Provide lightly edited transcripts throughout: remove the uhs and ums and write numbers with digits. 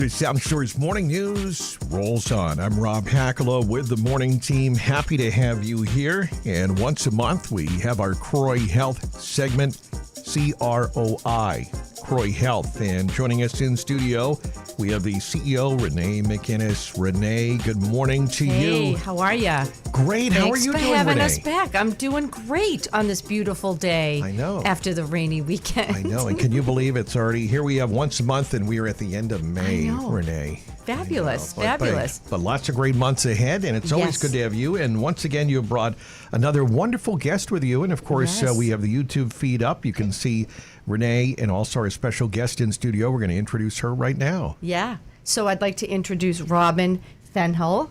The South Shore's Morning News rolls on. I'm Rob Hakala with the morning team. Happy to have you here. And once a month, we have our CROI Health segment, CROI, CROI Health. And joining us in studio, we have the CEO, Renee McInnes. Renee, good morning to you. Hey, how are you? Great. How are you doing, Thanks for having Renee? us back. I'm doing great on this beautiful day. I know. After the rainy weekend. I know. And can you believe it's already here? We have once a month, and we are at the end of May, I know. Renee. Fabulous, I know. fabulous. But lots of great months ahead, and it's always Yes. good to have you. And once again, you have brought another wonderful guest with you. And of course, Yes. we have the YouTube feed up. You can see Renee and also our special guest in studio. We're going to introduce her right now. Yeah. So I'd like to introduce Robyn Fehnel,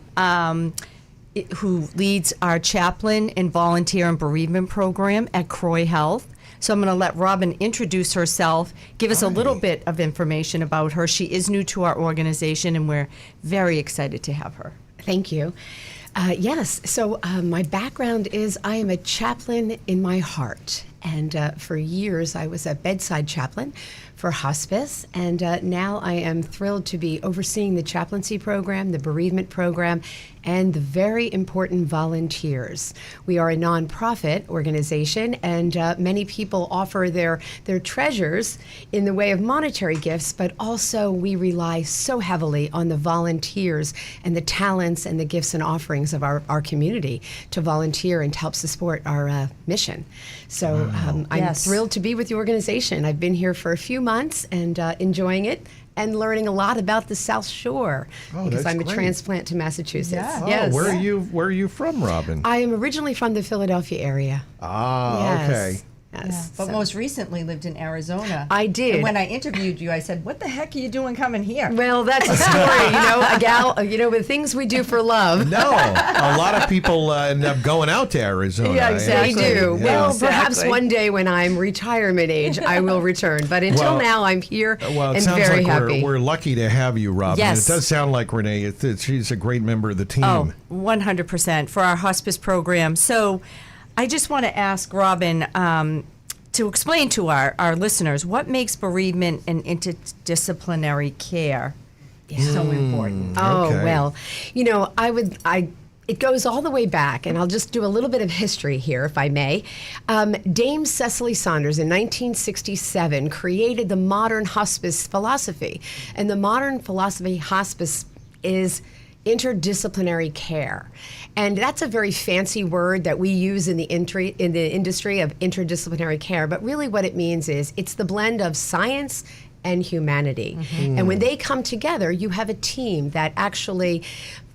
who leads our chaplain and volunteer and bereavement program at CROI Health. So I'm going to let Robyn introduce herself, give us a little bit of information about her. She is new to our organization, and we're very excited to have her. Thank you. Yes, so my background is I am a chaplain in my heart. And for years, I was a bedside chaplain for hospice. And now I am thrilled to be overseeing the chaplaincy program, the bereavement program, and the very important volunteers. We are a nonprofit organization, and many people offer their treasures in the way of monetary gifts, but also we rely so heavily on the volunteers and the talents and the gifts and offerings of our community to volunteer and to help support our mission. So I'm Yes. thrilled to be with the organization. I've been here for a few months and enjoying it and learning a lot about the South Shore because that's I'm a great. transplant to Massachusetts. Yeah. Oh, Yes. where are you from, Robyn? I am originally from the Philadelphia area. Ah, okay. Yes. But So- most recently lived in Arizona. I did. And when I interviewed you, I said, "What the heck are you doing coming here?" Well, that's a story, a gal, with things we do for love. No, a lot of people end up going out to Arizona. Yeah, exactly. They do. Yeah. Well, perhaps Exactly. one day when I'm retirement age, I will return. But until Well, now, I'm here Well, it and sounds very like happy. we're lucky to have you, Robyn. Yes. It does sound like Renee. She's a great member of the team. Oh, 100% for our hospice program. So I just want to ask Robyn to explain to our listeners what makes bereavement and interdisciplinary care so important. Oh, Okay. well, it goes all the way back, and I'll just do a little bit of history here, if I may. Dame Cecily Saunders in 1967 created the modern hospice philosophy. And the modern philosophy hospice is interdisciplinary care. And that's a very fancy word that we use in the industry of interdisciplinary care. But really what it means is it's the blend of science and humanity. And when they come together, you have a team that actually...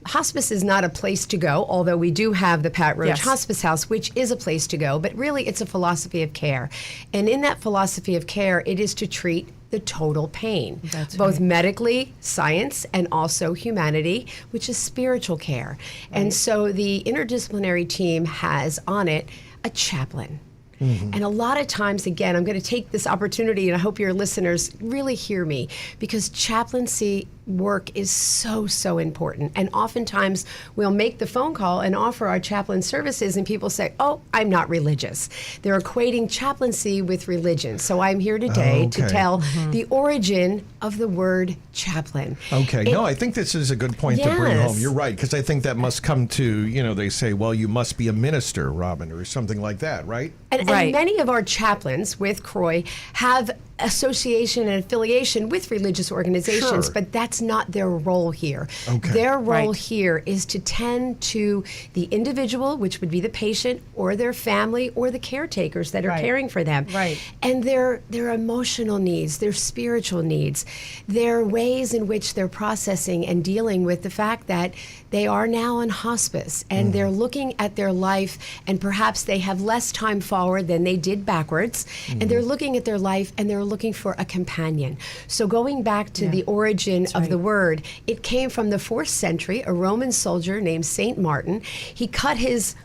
Hospice is not a place to go, although we do have the Pat Roach Yes. Hospice House, which is a place to go, but really it's a philosophy of care. And in that philosophy of care, it is to treat the total pain, both medically, science, and also humanity, which is spiritual care. And so the interdisciplinary team has on it a chaplain. And a lot of times, again, I'm going to take this opportunity, and I hope your listeners really hear me, because chaplaincy work is so, so important. And oftentimes, we'll make the phone call and offer our chaplain services, and people say, oh, I'm not religious. They're equating chaplaincy with religion. So I'm here today to Okay. tell the origin of the word chaplain. Okay. No, I think this is a good point to bring Yes. home. You're right, because I think that must come to, they say, well, you must be a minister, Robyn, or something like that, right? And Right. many of our chaplains with CROI have association and affiliation with religious organizations, Sure. but that's not their role here. Okay. Their role Right. here is to tend to the individual, which would be the patient or their family or the caretakers that are Right. caring for them. Right. And their emotional needs, their spiritual needs, their ways in which they're processing and dealing with the fact that they are now on hospice and they're looking at their life, and perhaps they have less time forward than they did backwards, and they're looking at their life and they're looking for a companion. So going back to the origin of the word, it came from the 4th century, a Roman soldier named Saint Martin. He cut his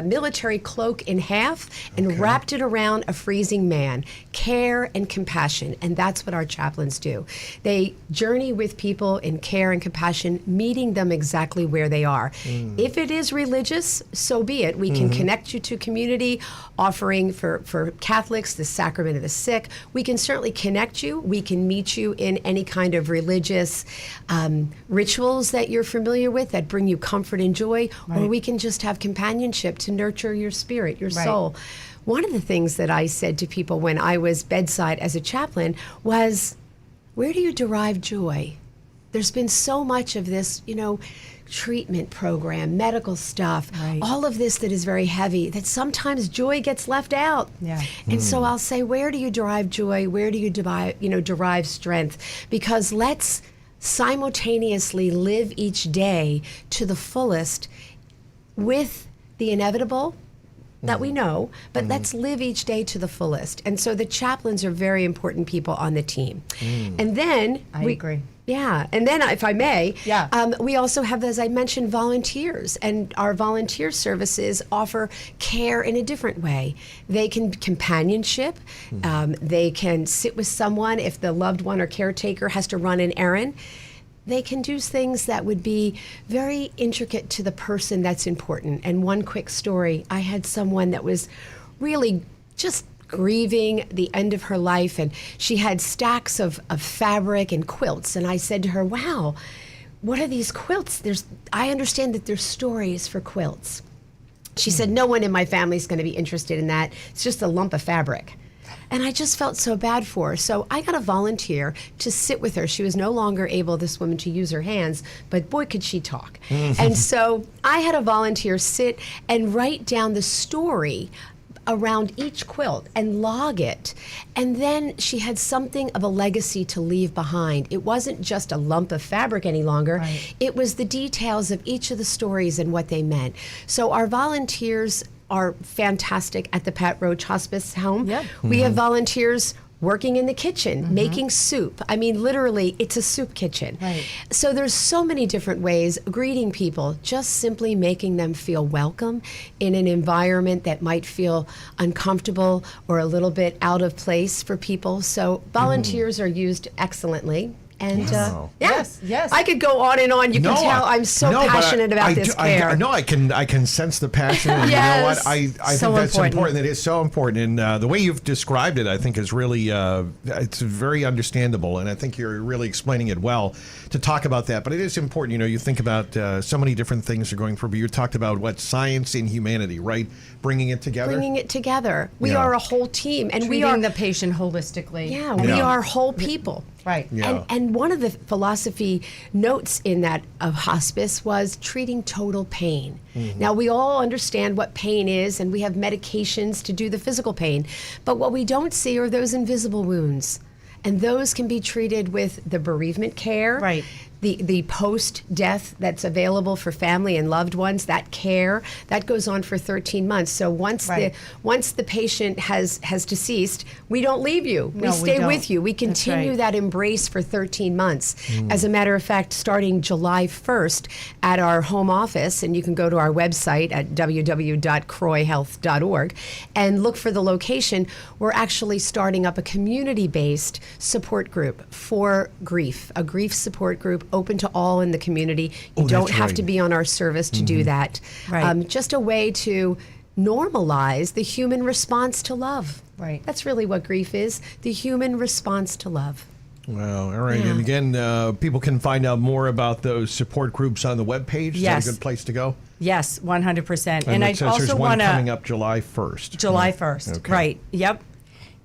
military cloak in half and wrapped it around a freezing man. Care and compassion, and that's what our chaplains do. They journey with people in care and compassion, meeting them exactly where they are. If it is religious, so be it. We can connect you to community, offering for Catholics the sacrament of the sick. we can certainly connect you. We can meet you in any kind of religious rituals that you're familiar with that bring you comfort and joy, or we can just have companionship to nurture your spirit, your soul. One of the things that I said to people when I was bedside as a chaplain was, where do you derive joy? There's been so much of this, treatment program, medical stuff, all of this that is very heavy, that sometimes joy gets left out. And so I'll say, where do you derive joy? Where do you derive strength? Because let's simultaneously live each day to the fullest with the inevitable that we know, but let's live each day to the fullest. And so the chaplains are very important people on the team. And then I agree. Yeah, and then if I may, we also have, as I mentioned, volunteers, and our volunteer services offer care in a different way. They can companionship, they can sit with someone if the loved one or caretaker has to run an errand. They can do things that would be very intricate to the person that's important. And one quick story, I had someone that was really just grieving the end of her life, and she had stacks of fabric and quilts. And I said to her, wow, what are these quilts? I understand that there's stories for quilts. She said, no one in my family is going to be interested in that. It's just a lump of fabric. And I just felt so bad for her. So I got a volunteer to sit with her. She was no longer able, this woman, to use her hands, but boy, could she talk. And so I had a volunteer sit and write down the story around each quilt and log it. And then she had something of a legacy to leave behind. It wasn't just a lump of fabric any longer. It was the details of each of the stories and what they meant. So our volunteers are fantastic at the Pat Roach Hospice Home. We have volunteers working in the kitchen, making soup. I mean, literally, it's a soup kitchen. So there's so many different ways, greeting people, just simply making them feel welcome in an environment that might feel uncomfortable or a little bit out of place for people. So volunteers are used excellently. And Yes. I could go on and on. You can tell I'm so passionate about this care. I can sense the passion. And you know what? I think that's important. It is so important. And the way you've described it, I think, is really it's very understandable. And I think you're really explaining it well to talk about that. But it is important. You think about so many different things are going through. But you talked about science and humanity, right? Bringing it together. We are a whole team, and we are the patient holistically. We are whole people. And one of the philosophy notes in that of hospice was treating total pain. Now, we all understand what pain is, and we have medications to do the physical pain. But what we don't see are those invisible wounds. And those can be treated with the bereavement care, the post-death that's available for family and loved ones, that care, that goes on for 13 months. So once the patient has deceased, we don't leave you. We stay with you. We continue that embrace for 13 months. As a matter of fact, starting July 1st at our home office, and you can go to our website at www.croihealth.org and look for the location, we're actually starting up a community-based support group for grief, a grief support group open to all in the community. You don't have to be on our service to do that. Just a way to normalize the human response to love. That's really what grief is, the human response to love. Well, all right. And again, people can find out more about those support groups on the webpage. Is that a good place to go? Yes, 100%. And I also want to coming up July 1st. July 1st. Right. Yep.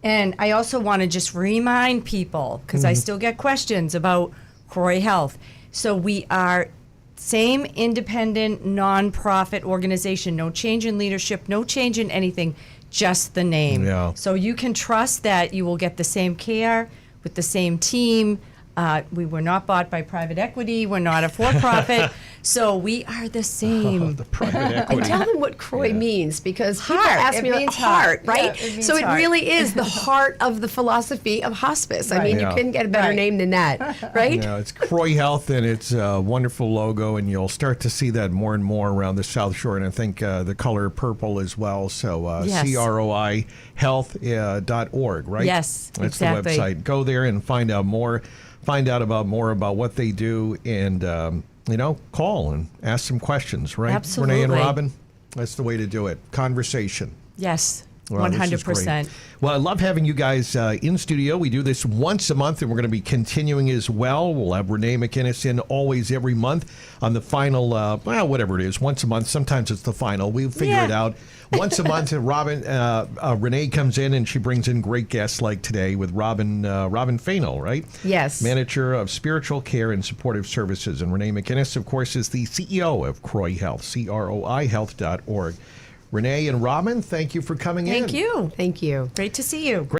And I also want to just remind people, because I still get questions about CROI Health. So we are same independent nonprofit organization, no change in leadership, no change in anything, just the name. So you can trust that you will get the same care with the same team. We were not bought by private equity. We're not a for-profit. So we are the same. The private equity. And tell them what CROI means, because people ask me, heart, right? So it really is the heart of the philosophy of hospice. I mean, you couldn't get a better name than that, right? It's CROI Health, and it's a wonderful logo, and you'll start to see that more and more around the South Shore, and I think the color purple as well. So CROI health.org, right? Yes, that's the website. Go there and find out more. Find out more about what they do, and call and ask some questions, right? Absolutely. Renee and Robyn, that's the way to do it. Conversation. Yes. Well, this is great. 100%. Well, I love having you guys in studio. We do this once a month, and we're going to be continuing as well. We'll have Renee McInnes in always every month on the final, whatever it is, once a month. Sometimes it's the final. We'll figure it out. Once a month, Renee comes in, and she brings in great guests like today with Robyn Fehnel, right? Yes. Manager of Spiritual Care and Supportive Services. And Renee McInnes, of course, is the CEO of CROI Health, CROI health.org. Renee and Robyn, thank you for coming in. Thank you. Thank you. Great to see you.